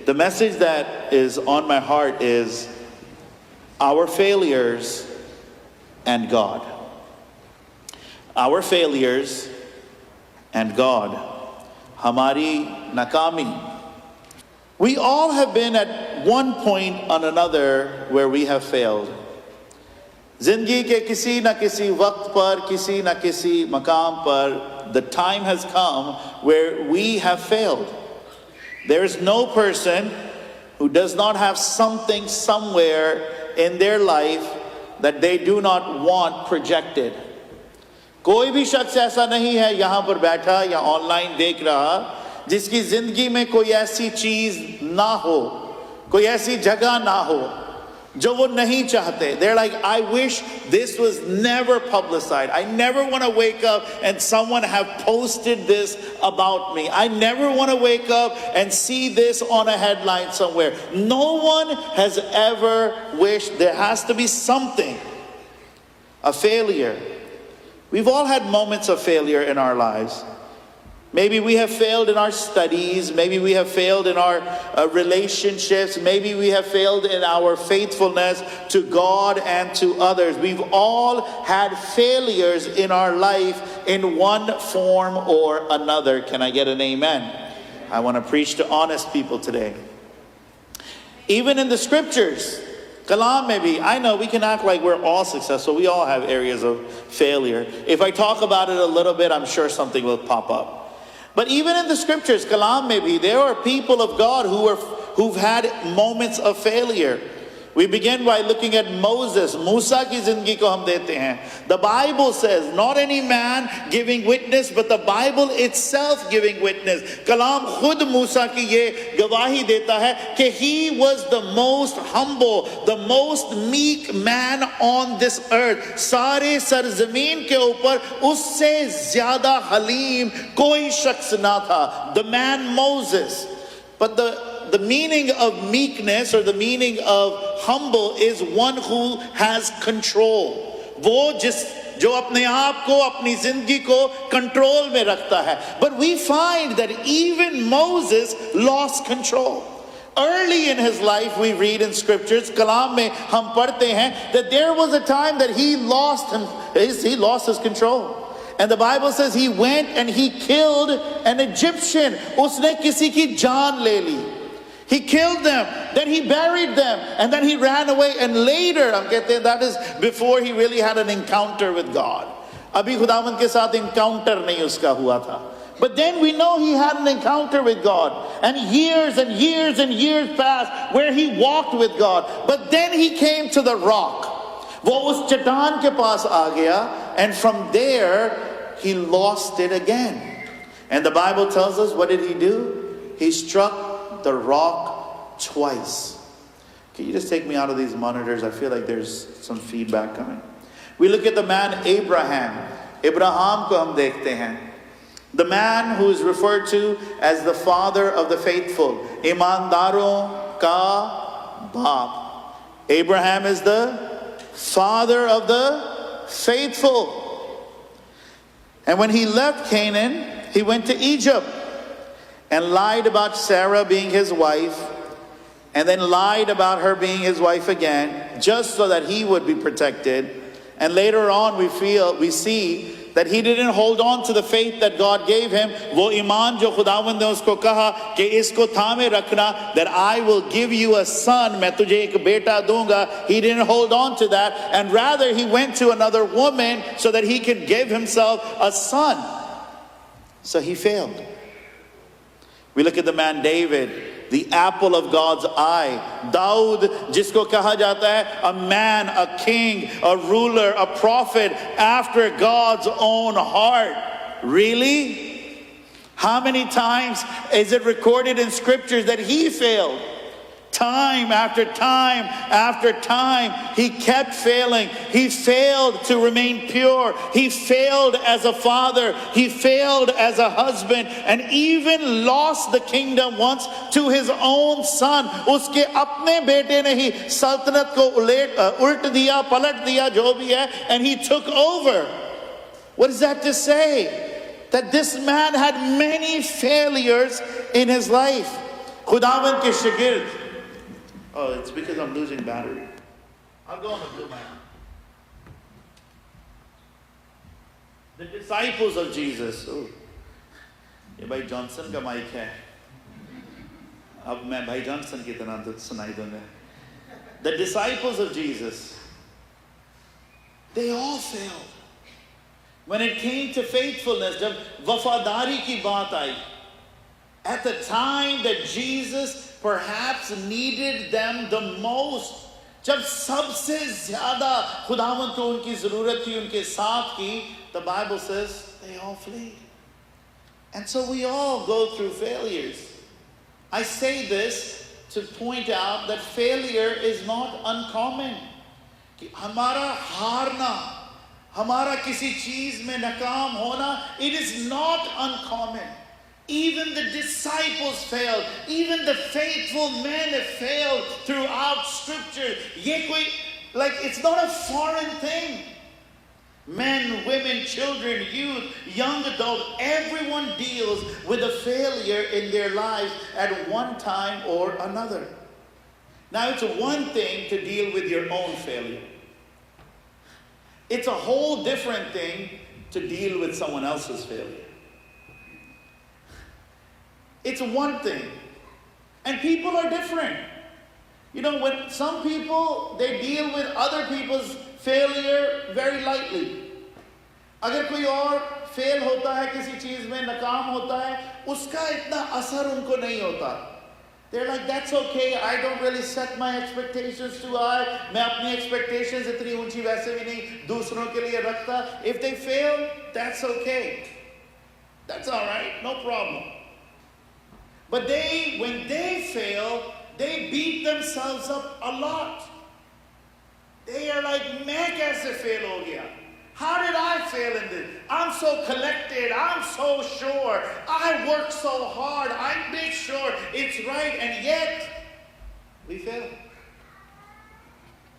The message that is on my heart is our failures and God. Our failures and God. Hamari nakami. We all have been at one point or another where we have failed. Zindagi ke kisi na kisi waqt par, kisi na kisi maqam par, the time has come where we have failed. There is no person who does not have something somewhere in their life that they do not want projected. कोई भी शख्स ऐसा नहीं है यहाँ पर बैठा या ऑनलाइन देख रहा जिसकी जिंदगी में कोई ऐसी चीज ना हो, कोई ऐसी जगह ना हो जो वो नहीं चाहते. They're like, I wish this was never publicized. I never want to wake up and someone have posted this about me. I never want to wake up and see this on a headline somewhere. No one has ever wished. There has to be something, a failure. We've all had moments of failure in our lives. Maybe we have failed in our studies. Maybe we have failed in our relationships. Maybe we have failed in our faithfulness to God and to others. We've all had failures in our life in one form or another. Can I get an amen? I want to preach to honest people today. Even in the scriptures, Kalam maybe, I know we can act like we're all successful. We all have areas of failure. If I talk about it a little bit, I'm sure something will pop up. But even in the scriptures, Kalam maybe, there are people of God who've had moments of failure. We begin by looking at Moses. Musa ki zindagi ko hum dete hain. The Bible says, not any man giving witness, but the Bible itself giving witness. Kalam khud Musa ki ye gawahi deta hai कि he was the most humble, the most meek man on this earth. सारे सरजमीन के ऊपर उससे ज़्यादा हलीम कोई शख्स ना था. The man Moses. But the meaning of meekness or the meaning of humble is one who has control. वो जो अपने आप को, अपनी जिंदगी को कंट्रोल में रखता है. But we find that even Moses lost control. Early in his life, we read in scriptures, Kalam में हम पढ़ते हैं, that there was a time that he lost his control. And the Bible says he went and he killed an Egyptian. उसने किसी की जान ले ली. He killed them, then he buried them, and then he ran away. And later, that is before he really had an encounter with God. अभी खुदावंद के साथ encounter नहीं उसका हुआ था. But then we know he had an encounter with God. And years and years and years passed where he walked with God. But then he came to the rock. वो उस चट्टान के पास आ गया, and from there he lost it again. And the Bible tells us, what did he do? He struck the rock twice. Can you just take me out of these monitors? I feel like there's some feedback coming. We look at the man Abraham. Abraham को हम देखते हैं. The man who is referred to as the father of the faithful. ईमानदारों का बाप. Abraham is the father of the faithful. And when he left Canaan, he went to Egypt and lied about Sarah being his wife, and then lied about her being his wife again, just so that he would be protected. And later on we see that he didn't hold on to the faith that God gave him. वो ईमान जो खुदावंद ने उसको कहा कि इसको थामे रखना, that I will give you a son, मैं तुझे एक बेटा दूंगा. He didn't hold on to that, and rather he went to another woman so that he could give himself a son. So he failed. We look at the man David, the apple of God's eye. Daud, जिसको कहा जाता है, a man, a king, a ruler, a prophet after God's own heart. Really? How many times is it recorded in scriptures that he failed? Time after time after time, he kept failing. He failed to remain pure. He failed as a father. He failed as a husband, and even lost the kingdom once to his own son. उसके अपने बेटे ने ही सल्तनत को उल्ट दिया, पलट दिया, जो भी है, and he took over. What is that to say? That this man had many failures in his life. खुदावन के शागिर्द. Oh, it's because I'm losing battery. I'll go on the blue man. The disciples of Jesus. Oh, ये भाई Johnson का mic है. अब मैं भाई जॉनसन की तरह सुनाई दूंगा. The disciples of Jesus, they all failed. When it came to faithfulness, जब वफादारी की बात आई, at the time that Jesus perhaps needed them the most, जब सबसे ज़्यादा खुदावंद को उनकी ज़रूरत थी उनके साथ की, the Bible says they all flee. And so we all go through failures. I say this to point out that failure is not uncommon. कि हमारा हारना, हमारा किसी चीज में नाकाम होना, it is not uncommon. Even the disciples failed. Even the faithful men have failed throughout Scripture. ये कोई, like, it's not a foreign thing. Men, women, children, youth, young adults, everyone deals with a failure in their lives at one time or another. Now, it's one thing to deal with your own failure. It's a whole different thing to deal with someone else's failure. It's one thing. And people are different. You know, when some people, they deal with other people's failure very lightly. अगर कोई और fail होता है किसी चीज में, नाकाम होता है, उसका इतना असर उनको नहीं होता. They're like, that's okay, I don't really set my expectations too high. मैं अपनी expectations इतनी ऊंची वैसे भी नहीं दूसरों के लिए रखता. If they fail, that's okay. That's all right, no problem. But when they fail, they beat themselves up a lot. They are like, मैं कैसे fail हो गया? How did I fail in this? I'm so collected. I'm so sure. I work so hard. I make sure it's right. And yet, we fail.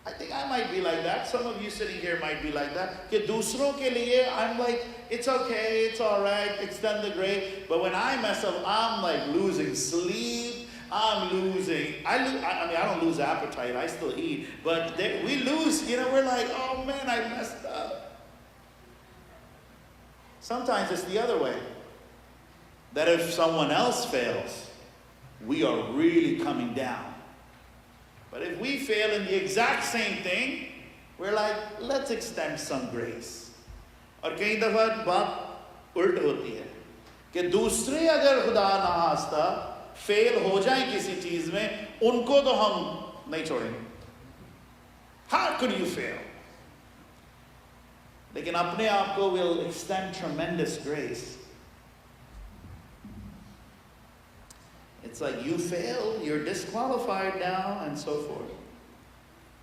I think I might be like that. Some of you sitting here might be like that. कि दूसरों के लिए, I'm like, it's okay, it's all right, extend the grace. But when I mess up, I'm like losing sleep. I'm losing. I mean, I don't lose appetite. I still eat. But we lose, you know, we're like, oh man, I messed up. Sometimes it's the other way. That if someone else fails, we are really coming down. But if we fail in the exact same thing, we're like, let's extend some grace. और कई दफा बात उल्ट होती है कि दूसरे अगर खुदा ना खास्ता फेल हो जाए किसी चीज में, उनको तो हम नहीं छोड़ेंगे. How could you fail? लेकिन अपने आप को will extend tremendous grace. It's like you fail, you're disqualified now, and so forth.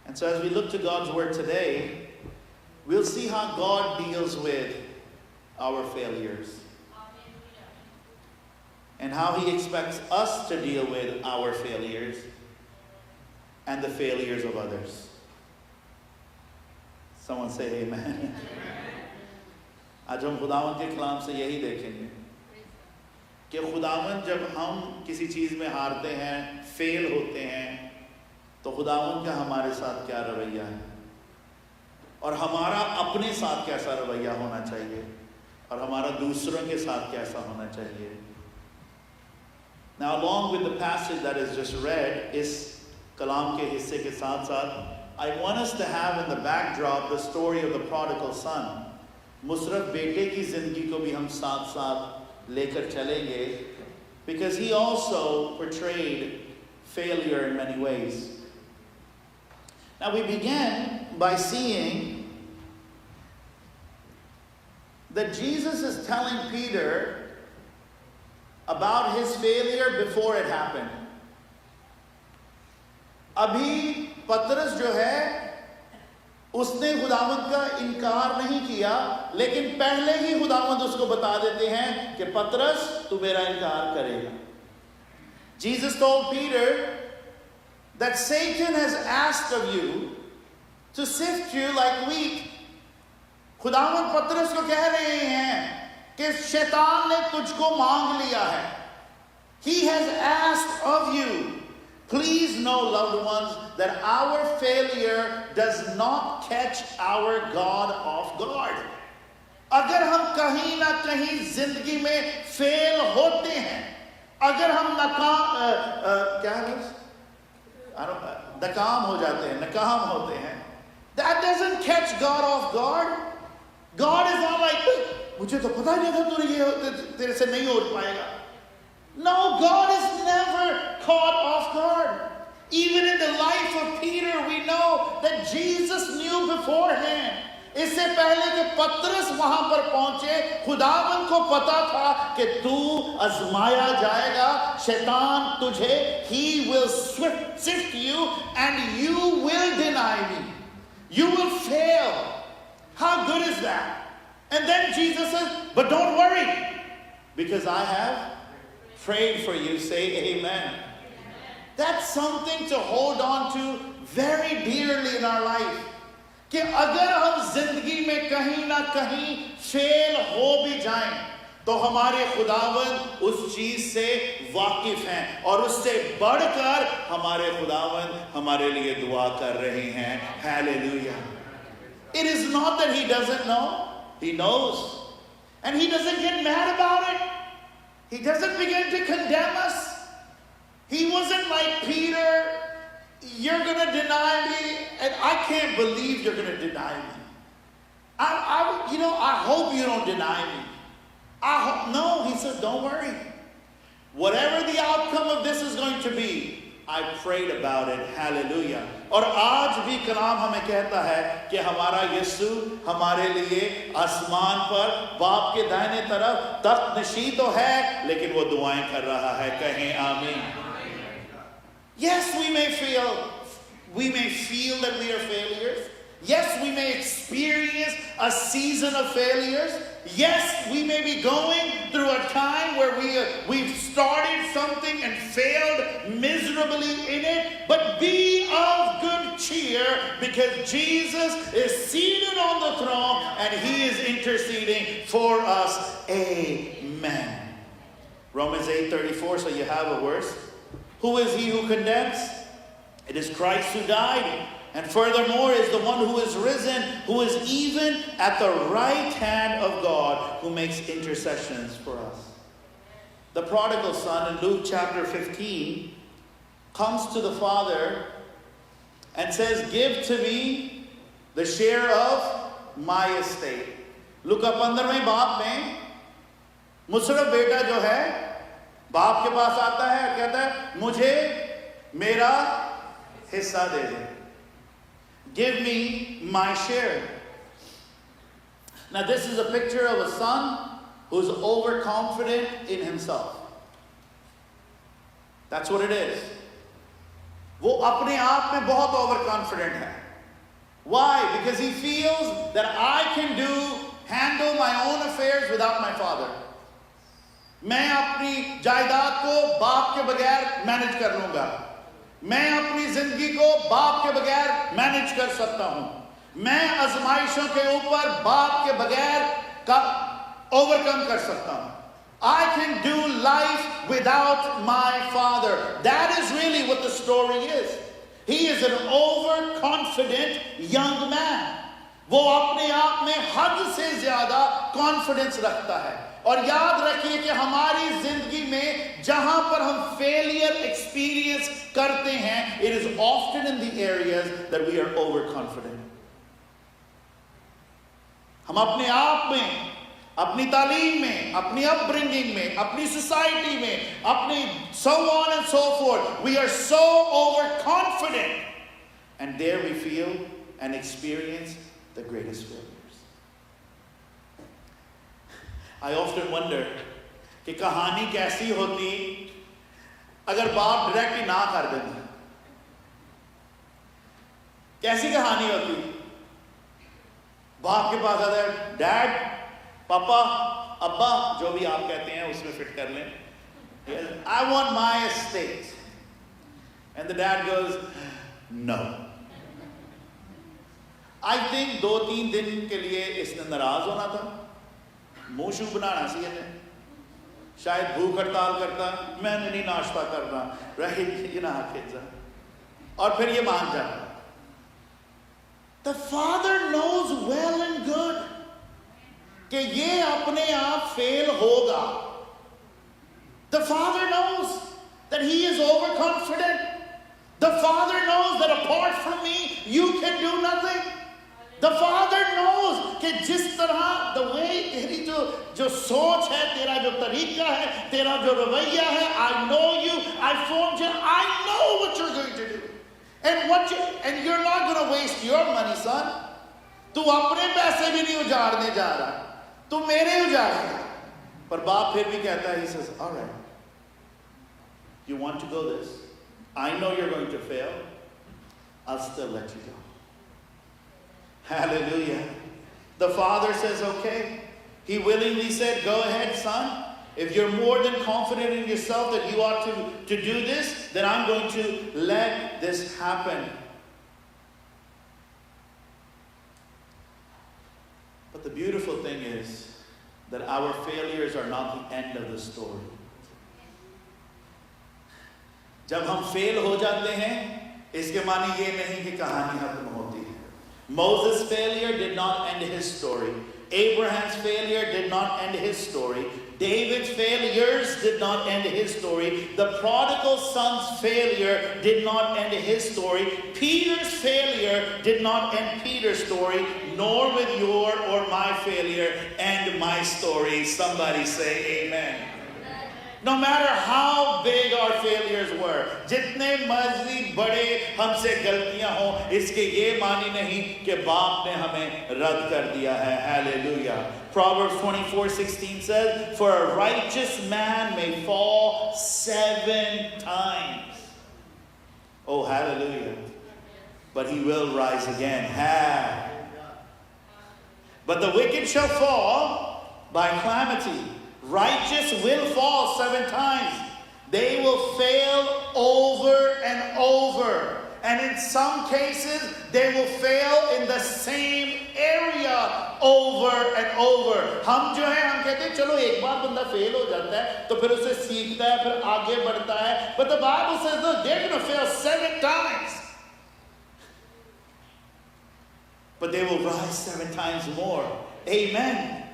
And so as we look to God's word today, we'll see how God deals with our failures. And how he expects us to deal with our failures and the failures of others. Someone say amen. आज हम खुदावंद के कलाम से यही देखेंगे कि खुदावंद जब हम किसी चीज़ में हारते हैं, फेल होते हैं, तो खुदावंद का हमारे साथ क्या रवैया है और हमारा अपने साथ कैसा रवैया होना चाहिए और हमारा दूसरों के साथ कैसा होना चाहिए. Now, along with the passage that is just read, इस कलाम के हिस्से के साथ साथ I want us to have in the backdrop the story of the prodigal son. Musharraf बेटे की जिंदगी को भी हम साथ साथ लेकर चलेंगे, because he also portrayed failure in many ways. Now we begin by seeing that Jesus is telling Peter about his failure before it happened. अभी पतरस जो है उसने खुदावंद का इनकार नहीं किया, लेकिन पहले ही खुदावंद उसको बता देते हैं कि पतरस तू मेरा इनकार करेगा. Jesus told Peter that Satan has asked of you to sift you like wheat. खुदावंद पतरस को कह रहे हैं कि शैतान ने तुझको मांग लिया है. He has asked of you. Please know, loved ones, that our failure does not catch our God off guard. अगर हम कहीं ना कहीं जिंदगी में फेल होते हैं, अगर हम नाकाम हो जाते हैं, नाकाम होते हैं, that doesn't catch God off guard. God is not like, मुझे तो पता ही नहीं था तेरे से नहीं हो पाएगा. No, God is never caught off guard. Even in the life of Peter, we know that Jesus knew beforehand. इससे पहले कि पतरस वहां पर पहुंचे, खुदावन को पता था कि तू आजमाया जाएगा, शैतान तुझे, he will sift you and you will deny me. You will fail. How good is that? And then Jesus says, but don't worry, because I have prayed for you. Say amen. That's something to hold on to very dearly in our life. कि अगर हम जिंदगी में कहीं ना कहीं fail हो भी जाएं, तो हमारे खुदावंद उस चीज से वाकिफ हैं और उससे बढ़कर हमारे खुदावंद हमारे लिए दुआ कर रहे हैं. Hallelujah. It is not that he doesn't know. He knows. And he doesn't get mad about it. He doesn't begin to condemn us. He wasn't like Peter, you're going to deny me, and I can't believe you're going to deny me. I hope you don't deny me. No, he says, don't worry. Whatever the outcome of this is going to be, I prayed about it. Hallelujah. और आज भी कलाम हमें कहता है कि हमारा यीशु हमारे लिए आसमान पर बाप के दाहिने तरफ तख्त नशी तो है, लेकिन वो दुआएं कर रहा है. कहें आमीन. Yes, we may feel that we are failures. Yes, we may experience a season of failures. Yes, we may be going through a time where we've started something and failed miserably in it. But be of good cheer, because Jesus is seated on the throne and he is interceding for us. Amen. Romans 8:34, so you have a verse. Who is he who condemns? It is Christ who died, and furthermore is the one who is risen, who is even at the right hand of God, who makes intercessions for us. The prodigal son in Luke chapter 15 comes to the father and says, give to me the share of my estate. Look up अंदर में बाप में मुसरफ बेटा जो है बाप के पास आता है और कहता है मुझे मेरा हिस्सा दे दे. Give me my share. Now this is a picture of a son who's overconfident in himself. That's what it is. वो अपने आप में बहुत overconfident है. Why? Because he feels that I can handle my own affairs without my father. मैं अपनी जायदाद को बाप के बगैर मैनेज कर लूंगा. मैं अपनी जिंदगी को बाप के बगैर मैनेज कर सकता हूं. मैं आजमाइशों के ऊपर बाप के बगैर का ओवरकम कर सकता हूं. I can do life without my father. That is really what the story is. He is an overconfident young man. वो अपने आप में हद से ज्यादा कॉन्फिडेंस रखता है. और याद रखिए कि हमारी जिंदगी में जहां पर हम फेलियर एक्सपीरियंस करते हैं, it is often in the areas that we are overconfident. हम अपने आप में, अपनी तालीम में, अपनी अपब्रिंगिंग में, अपनी सोसाइटी में, अपनी so on and so forth, we are so overconfident, and there we feel and experience the greatest failures. I often wonder कि कहानी कैसी होती अगर बाप डायरेक्ट ही ना कर देता. कैसी कहानी होती? बाप के पास आता है, डैड, पापा, अब्बा, जो भी आप कहते हैं उसमें फिट कर लें. I want my estate. And the dad goes, no. I think 2-3 दिन के लिए इसने नाराज होना था, मुंह शू बनाना सी इन्हें, शायद भूख हड़ताल करता, मैंने नहीं नाश्ता करना, राइट, और फिर ये मान जाता. The Father knows well and good कि ये अपने आप फेल होगा. The Father knows that he is overconfident. The Father knows that apart from me, you can do nothing. The Father knows कि जिस तरह the way तेरी जो सोच है, तेरा जो तरीका है, तेरा जो रवैया है, I know you, I formed you, I know what you're going to do. And you're not going to waste your money, son. तू अपने पैसे भी नहीं उजाड़ने जा रहा, तू मेरे उजाड़ेगा. पर बाप फिर भी कहता है, he says, all right, you want to go this? I know you're going to fail. I'll still let you go. Hallelujah. The Father says, okay. He willingly said, go ahead, son. If you're more than confident in yourself that you ought to do this, then I'm going to let this happen. But the beautiful thing is that our failures are not the end of the story. जब हम fail हो जाते हैं, इसके माने ये नहीं कि कहानी खत्म होती है. Moses' failure did not end his story. Abraham's failure did not end his story. David's failures did not end his story. The prodigal son's failure did not end his story. Peter's failure did not end Peter's story, nor with your or my failure end my story. Somebody say amen. No matter how big our failures were, जितने मर्जी बड़े हमसे गलतियां हो, इसके ये मानी नहीं कि बाप ने हमें रद्द कर दिया है. Hallelujah. Proverbs 24:16 says, "For a righteous man may fall 7 times." Oh, hallelujah. But he will rise again. But the wicked shall fall by calamity. Righteous will fall 7 times. They will fail over and over. And in some cases, they will fail in the same area over and over. हम जो है, हम कहते हैं चलो एक बार बंदा fail हो जाता है तो फिर उसे सीखता है, फिर आगे बढ़ता है. But the Bible says that they're going to fail 7 times. But they will rise 7 times more. Amen.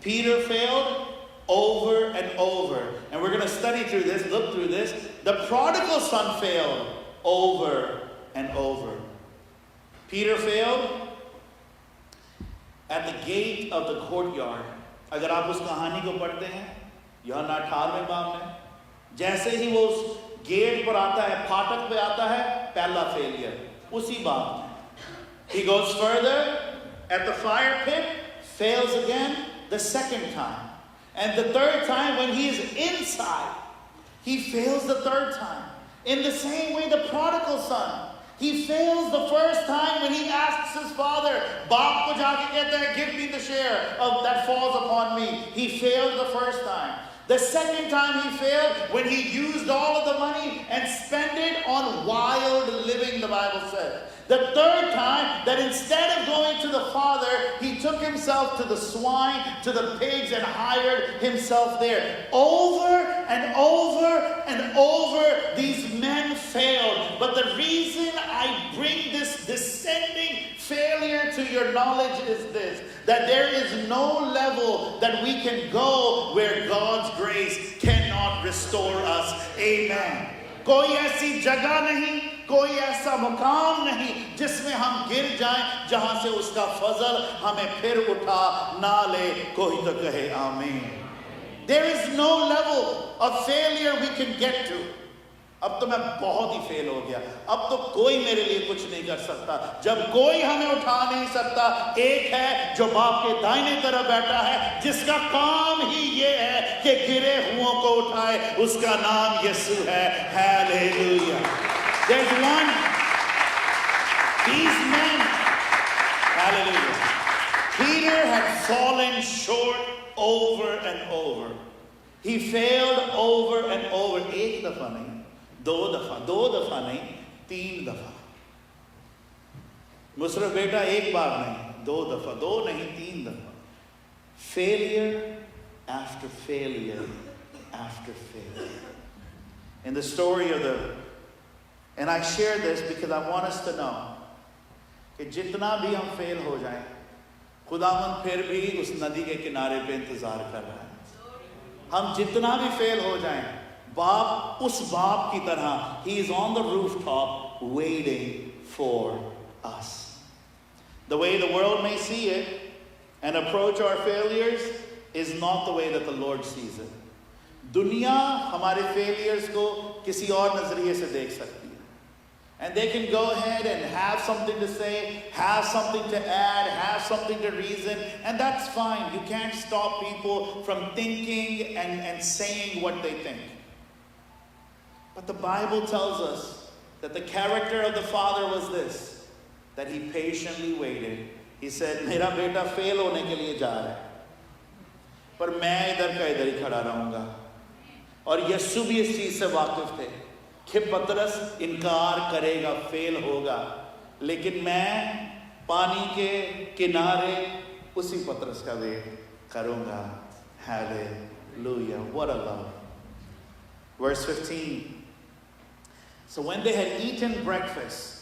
Peter failed over and over. And we're going to study through this, look through this. The prodigal son failed over and over. Peter failed at the gate of the courtyard. अगर आप उस कहानी को पढ़ते हैं, यूहन्ना 18वें बाब में, जैसे ही वो उस गेट पर आता है, फाटक पे आता है, पहला फेलियर उसी बाब में. He goes further at the fire pit, fails again the second time. And the third time, when he is inside, he fails the third time. In the same way, the prodigal son, he fails the first time when he asks his father, "Baap ko jaake kehta hai, give me the share of that falls upon me." He failed the first time. The second time he failed when he used all of the money and spent it on wild living, the Bible says. The third time, that instead of going to the Father, he took himself to the swine, to the pigs, and hired himself there. Over and over and over, these men failed. But the reason I bring this descending failure to your knowledge is this: that there is no level that we can go where God's grace cannot restore us. Amen. कोई ऐसी जगह नहीं, कोई ऐसा मुकाम नहीं जिसमें हम गिर जाएं, जहां से उसका फजल हमें फिर उठा ना ले. कोई तो कहे आमीन. There is no level of failure we can get to. अब तो मैं बहुत ही फेल हो गया, अब तो कोई मेरे लिए कुछ नहीं कर सकता. जब कोई हमें उठा नहीं सकता, एक है जो बाप के दाहिने तरफ बैठा है, जिसका काम ही ये है कि गिरे हुओं को उठाए. उसका नाम यीशु है. Hallelujah. There's one. These men, hallelujah. Peter had fallen short over and over. He failed over and over. एक दफा नहीं, दो दफा नहीं, 3 दफा. मुसरफ बेटा एक बार नहीं, 2 दफा, 2 नहीं 3 दफा. Failure after failure after failure. In the story of and I share this because I want us to know कि जितना भी हम फेल हो जाएं, खुदावंद फिर भी उस नदी के किनारे पे इंतजार कर रहा है. हम जितना भी फेल हो जाएं, बाप उस बाप की तरह, he is on the rooftop waiting for us. The way the world may see it and approach our failures is not the way that the Lord sees it. दुनिया हमारे failures को किसी और नजरिए से देख सकती है. And they can go ahead and have something to say, have something to add, have something to reason, and that's fine. You can't stop people from thinking and saying what they think. But the Bible tells us that the character of the Father was this, that he patiently waited. He said, मेरा बेटा fail होने के लिए जा रहा है, पर मैं इधर का इधर ही खड़ा रहूंगा. और यीशु भी इस चीज से वाकिफ थे कि पतरस इनकार करेगा, फेल होगा, लेकिन मैं पानी के किनारे उसी पतरस का वेट करूंगा. Hallelujah. What a love. Verse 15. So when they had eaten breakfast,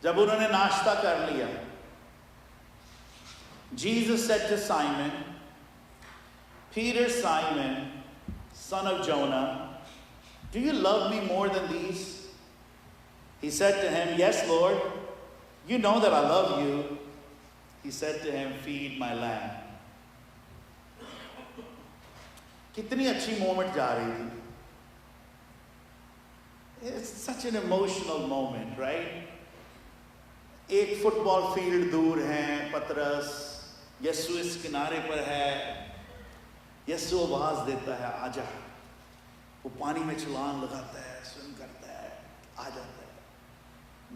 जब उन्होंने नाश्ता कर लिया, Jesus said to Simon, Peter, Simon, son of Jonah, do you love me more than these? He said to him, yes, Lord, you know that I love you. He said to him, feed my lamb. कितनी अच्छी moment जा रही थी. It's such an emotional moment, right? एक football field दूर है पतरस, यीशु इस किनारे पर है. यीशु आवाज देता है, आजा. वो पानी में छलांग लगाता है, स्विम करता है, आ जाता है.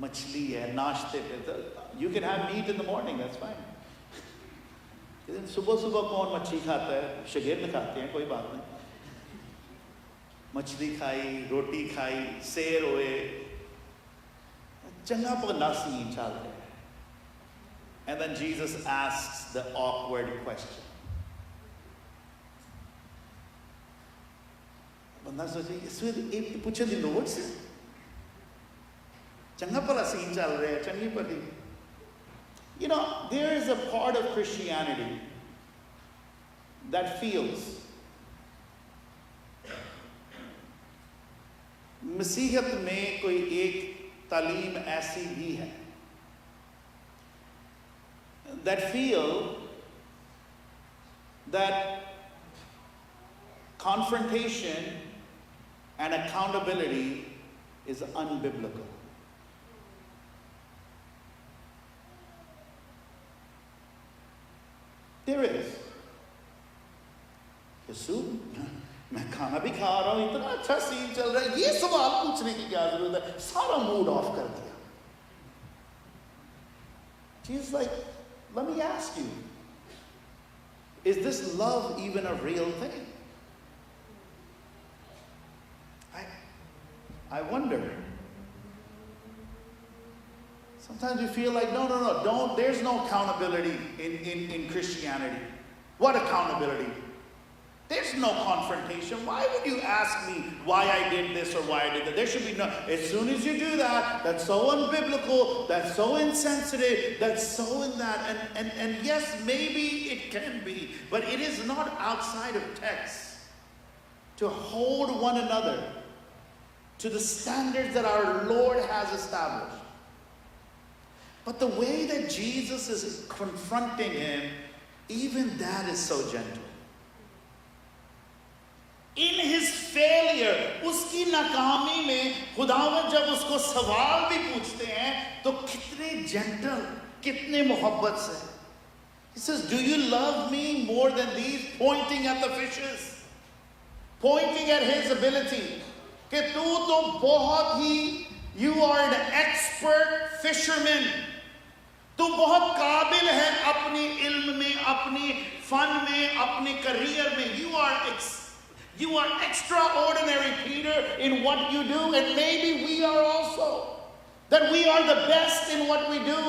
मछली है नाश्ते पे. You can have meat in the morning, that's fine. लेकिन सुबह सुबह कौन मच्छी खाता है? शगेर खाते हैं, कोई बात नहीं. मछली खाई, रोटी खाई, सेर हुए, चंगा पगला सीन चल रहा है. And then Jesus asks the awkward question. बंदा सोचे इसमें पूछे दी लोड से चंगा पगला सीन चल रहा है, चंगी पड़ी. You know, there is a part of Christianity that feels मसीहत में कोई एक तालीम ऐसी भी है that feel that confrontation and accountability is unbiblical. There is. यीशु, मैं खाना भी खा रहा हूं, इतना अच्छा सीन चल रहा है, ये सवाल पूछने की क्या जरूरत है? सारा मूड ऑफ कर दिया. Jesus like, let me ask you, is this love even a real thing? I wonder. Sometimes we feel like, no, don't, there's no accountability in Christianity. What accountability? There's no confrontation. Why would you ask me why I did this or why I did that? There should be no, as soon as you do that, that's so unbiblical, that's so insensitive, that's so in that. And yes, maybe it can be, but it is not outside of text to hold one another to the standards that our Lord has established. But the way that Jesus is confronting him, even that is so gentle. In his failure, उसकी नाकामी में खुदावंद जब उसको सवाल भी पूछते हैं तो कितने gentle, कितने मोहब्बत से. He says, do you love me more than these? Pointing at the fishes, pointing at his ability. कि तू तो बहुत ही, you are an expert fisherman. तू बहुत काबिल है अपनी इल्म में, अपनी फन में, अपने करियर में. You are extraordinary, Peter, in what you do, and maybe we are also. that we are the best in what we do.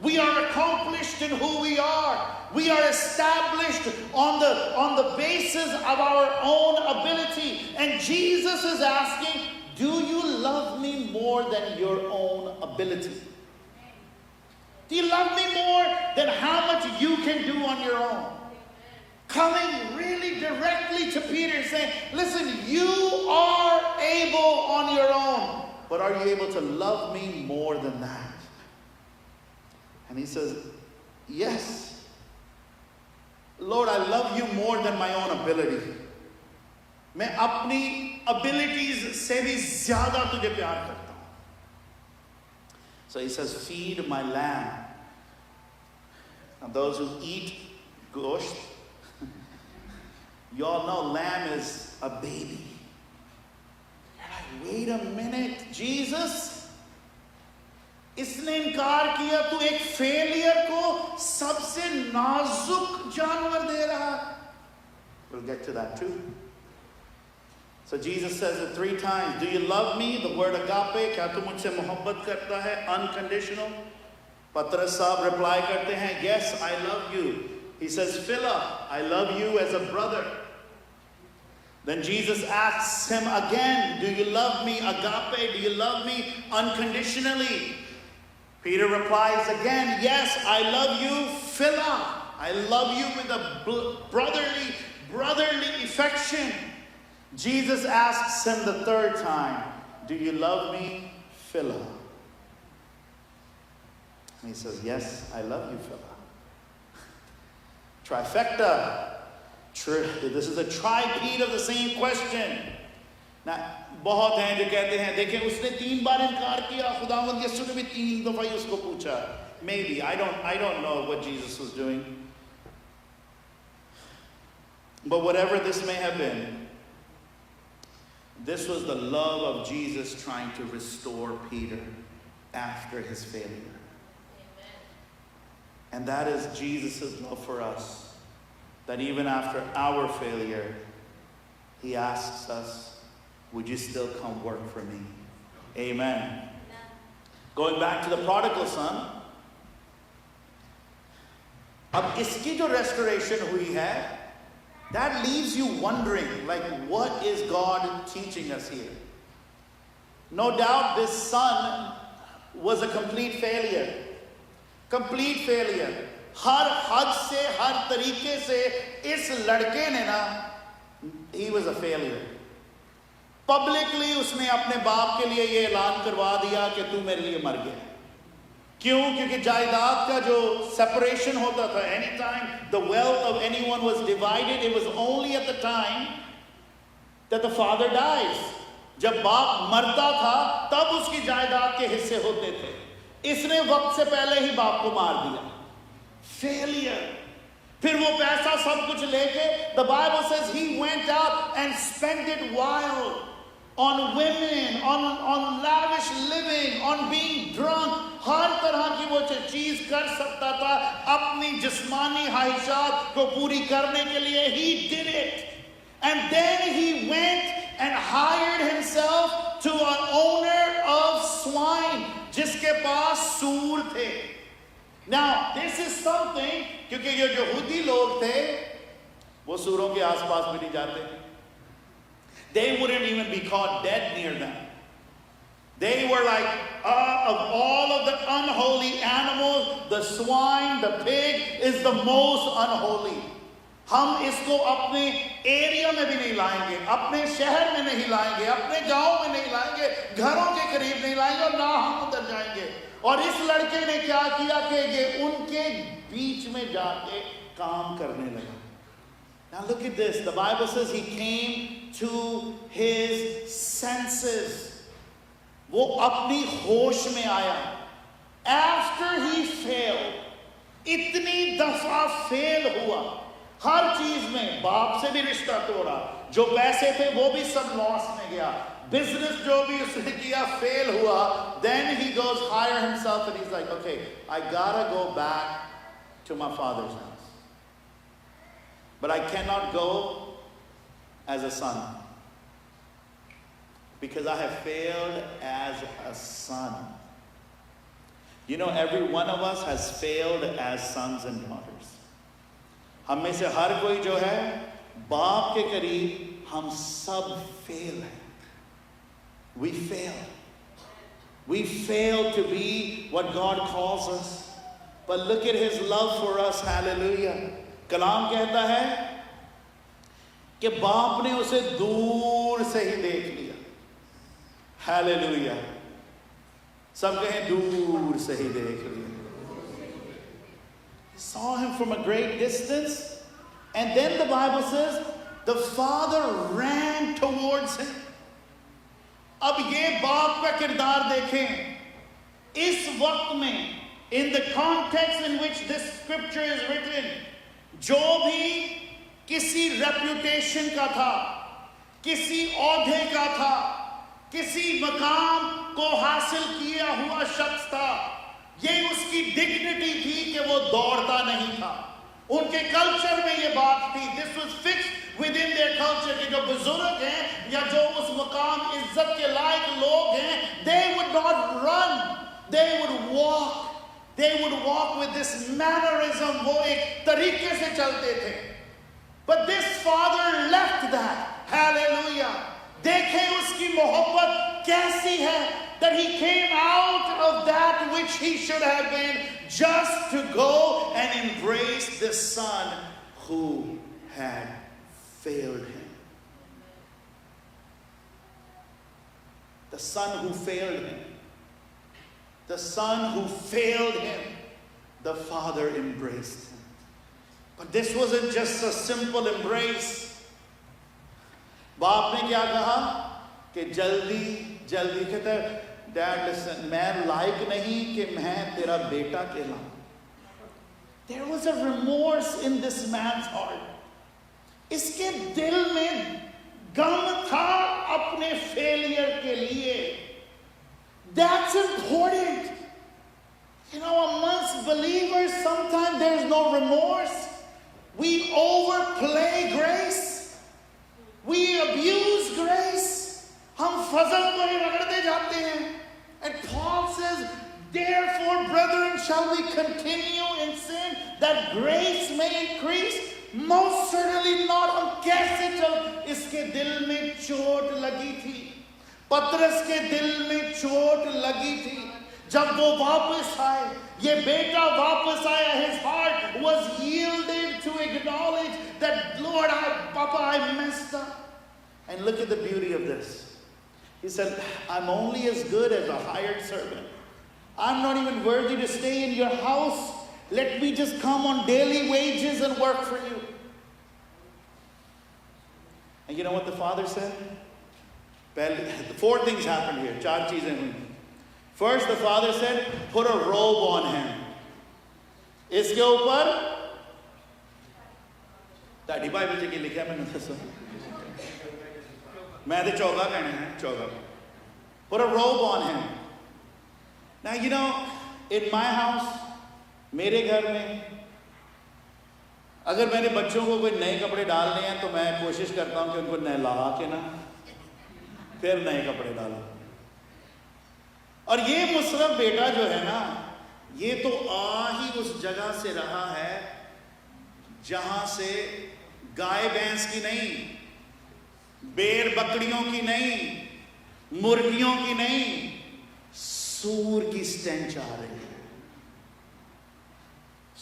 We are accomplished in who we are. We are established on the basis of our own ability. And Jesus is asking, do you love me more than your own ability? Do you love me more than how much you can do on your own? Coming really directly to Peter and saying, listen, you are able on your own, but are you able to love me more than that? And he says, yes. Lord, I love you more than my own ability. मैं अपनी abilities से भी ज़्यादा तुझे प्यार करता हूँ. So he says, feed my lamb. And those who eat gosht, you all know lamb is a baby. You're like, wait a minute, Jesus? इसने इनकार किया, तू एक फेलियर को सबसे नाजुक जानवर दे रहा. We'll get to that too. So Jesus says it 3 times. Do you love me? The word agape. क्या तू मुझसे मोहब्बत करता है? Unconditional. पतरस साहब reply करते हैं, yes, I love you. He says, Philip, I love you as a brother. Then Jesus asks him again, do you love me? Agape. Do you love me unconditionally? Peter replies again, yes, I love you, Philip. I love you with a brotherly affection. Jesus asks him the 3rd time, do you love me, Philip? And he says, yes, I love you, Philip. Trifecta. This is a tri-peat of the same question. Now, बहुत हैं जो कहते हैं, देखें उसने 3 बार इनकार किया, खुदावंद यीशु ने भी 3 दफा ही उसको पूछा. Maybe, I don't know what Jesus was doing. But whatever this may have been, this was the love of Jesus trying to restore Peter after his failure. Amen. And that is Jesus' love for us. That even after our failure, he asks us, would you still come work for me? Amen. Amen. Going back to the prodigal son, अब इसकी जो restoration हुई है, that leaves you wondering, like, what is God teaching us here? No doubt this son was a complete failure. Complete failure. हर हद से, हर तरीके से इस लड़के ने ना, he was a failure. Publicly उसने अपने बाप के लिए ये ऐलान करवा दिया कि तू मेरे लिए मर गया. क्यों? क्योंकि जायदाद का जो separation होता था, anytime the wealth of anyone was divided, it was only at the time that the father dies. जब बाप मरता था, तब उसकी जायदाद के हिस्से होते थे. इसने वक्त से पहले ही बाप को मार दिया. Failure. फिर वो पैसा सब कुछ लेके, the Bible says he went out and spent it wild. On women, on lavish living, on being drunk. हर तरह की वो चीज कर सकता था अपनी जिस्मानी ख्वाहिशात को पूरी करने के लिए. He did it. And then he went and hired himself to an owner of swine, जिसके पास सूर थे. Now, this is something, क्योंकि ये जो यहूदी लोग थे, वो सूरों के आसपास भी नहीं जाते. They wouldn't even be caught dead near them. They were like, of all of the unholy animals, the swine, the pig is the most unholy. हम इसको अपने एरिया में भी नहीं लाएंगे, अपने शहर में नहीं लाएंगे, अपने गांव में नहीं लाएंगे, घरों के करीब नहीं लाएंगे, और ना हम उधर जाएंगे. और इस लड़के ने क्या किया कि ये उनके बीच में जाके काम करने लगा. Now look at this. The Bible says he came to his senses. वो अपनी होश में आया. After he failed, इतनी दफा फेल हुआ. हर चीज में बाप से भी रिश्ता तोड़ा. जो पैसे थे वो भी सब लॉस में गया. Business जो भी उसने किया फेल हुआ. Then he goes hire himself and he's like, okay, I gotta go back to my father's house. But I cannot go as a son because I have failed as a son. You know, every one of us has failed as sons and daughters. हम में से हर कोई जो है बाप के करीब हम सब फेल हैं. We fail. We fail to be what God calls us. But look at his love for us. Hallelujah. कलाम कहता है कि बाप ने उसे दूर से ही देख लिया. Hallelujah. सब कहें दूर से ही देख लिया. Saw him from a great distance, and then the Bible says the father ran towards him. अब ये बाप का किरदार देखें. इस वक्त में, in the context in which this scripture is written, जो भी किसी reputation का था, किसी औहदे का था, किसी मकाम को हासिल किया हुआ शख्स था, ये उसकी डिग्निटी थी कि वो दौड़ता नहीं था. उनके कल्चर में ये बात थी. This was fixed within their culture कि जो बुजुर्ग हैं या जो उस मकाम इज्जत के लायक लोग हैं, they would not run, they would walk. They would walk with this mannerism. वो एक तरीके से चलते थे. But this father left that. Hallelujah. देखें उसकी मोहब्बत कैसी है. That he came out of that which he should have been just to go and embrace the son who had failed him. The son who failed him. The son who failed him. The father embraced him. But this wasn't just a simple embrace. बाप ने क्या कहा कि जल्दी जल्दी कहते dad listen मैं लायक नहीं कि मैं तेरा बेटा कहलाऊं. There was a remorse in this man's heart. इसके दिल में गम था अपने फेलियर के लिए. That's important. You know, amongst believers, sometimes there's no remorse. We overplay grace. We abuse grace. हम फजल को ही रगड़ते जाते हैं. And Paul says, therefore, brethren, shall we continue in sin that grace may increase? Most certainly not. हम कैसे चल. इसके दिल में चोट लगी थी. पतरस के दिल में चोट लगी थी. जब वो वापस आए, ये बेटा वापस आया, his heart was yielded to acknowledge that, Lord, Papa, I messed up. And look at the beauty of this. He said, I'm only as good as a hired servant. I'm not even worthy to stay in your house. Let me just come on daily wages and work for you. And you know what the father said? Four things happened here. चार चीजें हुई. First, the father said, put a robe on him. इसके ऊपर दाढ़ी Bible जी की लिखा है मैंने तो मैं तो चौगा कहने हैं चौगा. Put a robe on him. Now you know, in my house, मेरे घर में अगर मेरे बच्चों को कोई नए कपड़े डालने हैं तो मैं कोशिश करता हूं कि उनको नहला के ना फिर नए कपड़े डालो. और ये मुशर्रफ बेटा जो है ना, ये तो आ ही उस जगह से रहा है जहां से गाय भैंस की नहीं, बेर बकरियों की नहीं, मुर्गियों की नहीं, सूर की स्टेंच आ रही है.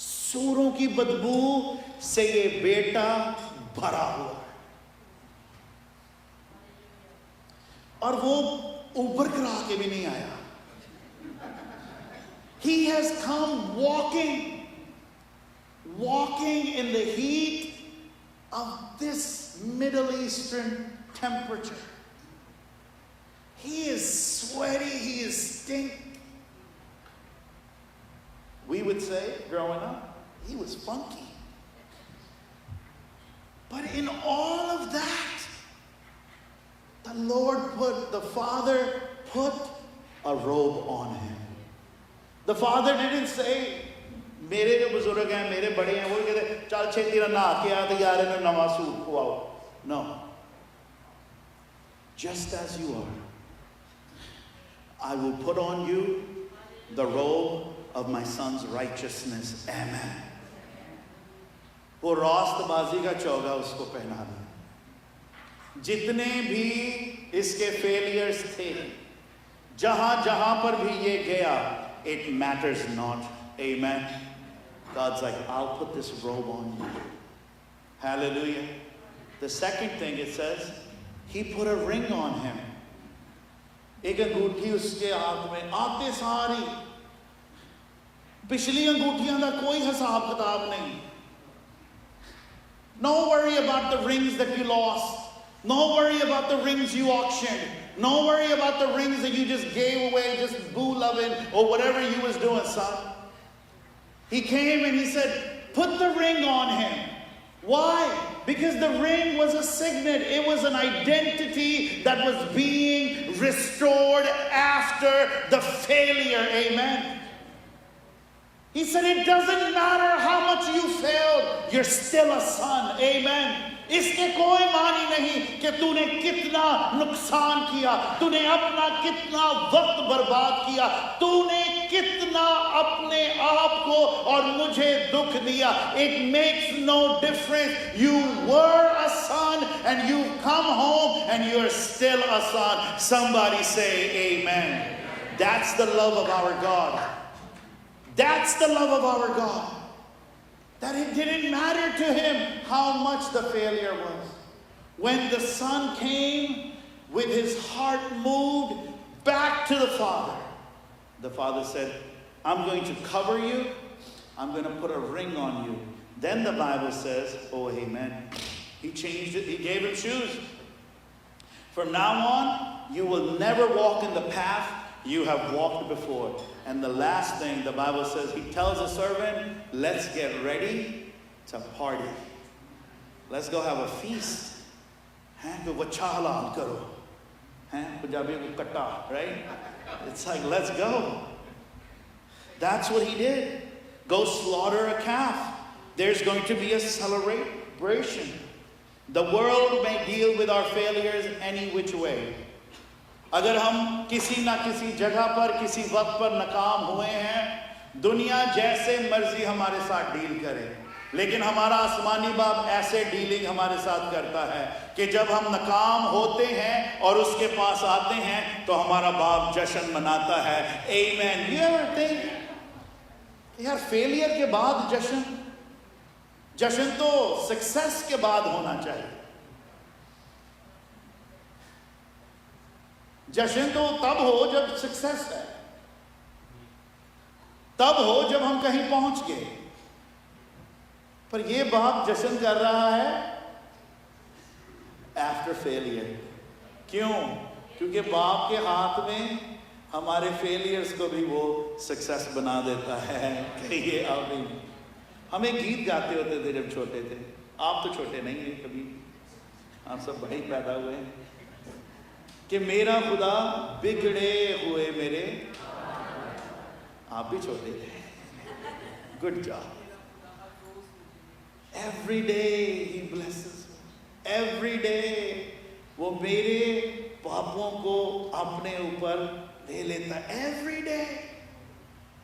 सूरों की बदबू से ये बेटा भरा हुआ है. और वो ऊपर करा के भी नहीं आया. He has come walking in the heat of this Middle Eastern temperature. He is sweaty, he is stinky. We would say, growing up, he was funky. But in all of that, the Father put a robe on him. The father didn't say, मेरे जो बुजुर्ग हैं, मेरे बड़े हैं, वो कहते चल छेती ना नहा के आ तो यार इन्हें नवा suit खुआओ. No. Just as you are, I will put on you the robe of my son's righteousness. Amen. वो रास्तबाजी का चौगा उसको पहना दिया। जितने भी इसके फेलियर्स थे, जहां जहां पर भी ये गया, it matters not. Amen. God's like, I'll put this robe on you. Hallelujah. The second thing it says, he put a ring on him. एक अंगूठी उसके हाथ में, आते सारी पिछली अंगूठियां का कोई हिसाब किताब नहीं. No worry about the rings that you lost. No worry about the rings you auctioned. No worry about the rings that you just gave away, just boo loving or whatever you was doing, son. He came and he said, put the ring on him. Why? Because the ring was a signet. It was an identity that was being restored after the failure. Amen. He said, it doesn't matter how much you failed, you're still a son. Amen. इसके कोई मानी नहीं कि तूने कितना नुकसान किया, तूने अपना कितना वक्त बर्बाद किया, तूने कितना अपने आप को और मुझे दुख दिया. It makes no difference. You were a son and you've come home and you're still a son. Somebody say amen. That's the love of our God. That's the love of our God. That it didn't matter to him how much the failure was. When the son came with his heart moved back to the father said, I'm going to cover you. I'm going to put a ring on you. Then the Bible says, oh amen, he changed it. He gave him shoes. From now on, you will never walk in the path you have walked before. And the last thing, the Bible says, he tells the servant, let's get ready to party. Let's go have a feast. Right? It's like, let's go. That's what he did. Go slaughter a calf. There's going to be a celebration. The world may deal with our failures any which way. अगर हम किसी ना किसी जगह पर किसी वक्त पर नाकाम हुए हैं, दुनिया जैसे मर्जी हमारे साथ डील करे, लेकिन हमारा आसमानी बाप ऐसे डीलिंग हमारे साथ करता है कि जब हम नाकाम होते हैं और उसके पास आते हैं तो हमारा बाप जश्न मनाता है. Amen. You ever think, यार फेलियर के बाद जश्न तो सक्सेस के बाद होना चाहिए. जश्न तो तब हो जब सक्सेस है, तब हो जब हम कहीं पहुंच गए. पर ये बाप जश्न कर रहा है आफ्टर फेलियर. क्यों? क्योंकि बाप के हाथ में हमारे फेलियर्स को भी वो सक्सेस बना देता है. कि ये अभी हमें गीत गाते होते थे जब छोटे थे. आप तो छोटे नहीं हैं कभी, आप सब भाई पैदा हुए हैं. कि मेरा खुदा बिगड़े हुए मेरे, आप भी छोटे थे. Good job. एवरी डे ही ब्लेसेस. एवरी डे वो मेरे पापों को अपने ऊपर ले लेता. Every day.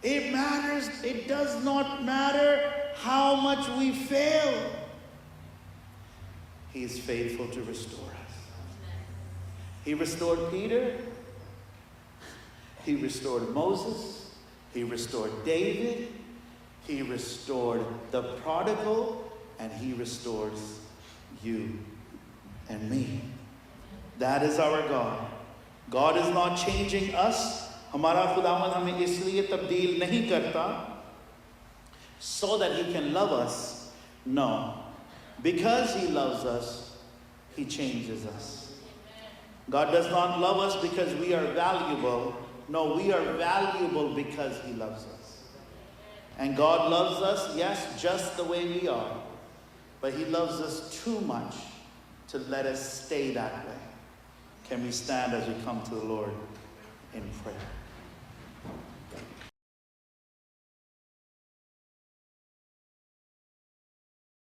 It matters. It does not matter how much we fail. He is faithful to restore us. He restored Peter. He restored Moses. He restored David. He restored the prodigal. And he restores you and me. That is our God. God is not changing us. हमारा खुदावंद हमें इसलिए तब्दील नहीं करता so that he can love us. No. Because he loves us, he changes us. God does not love us because we are valuable. No, we are valuable because he loves us. And God loves us, yes, just the way we are. But he loves us too much to let us stay that way. Can we stand as we come to the Lord in prayer?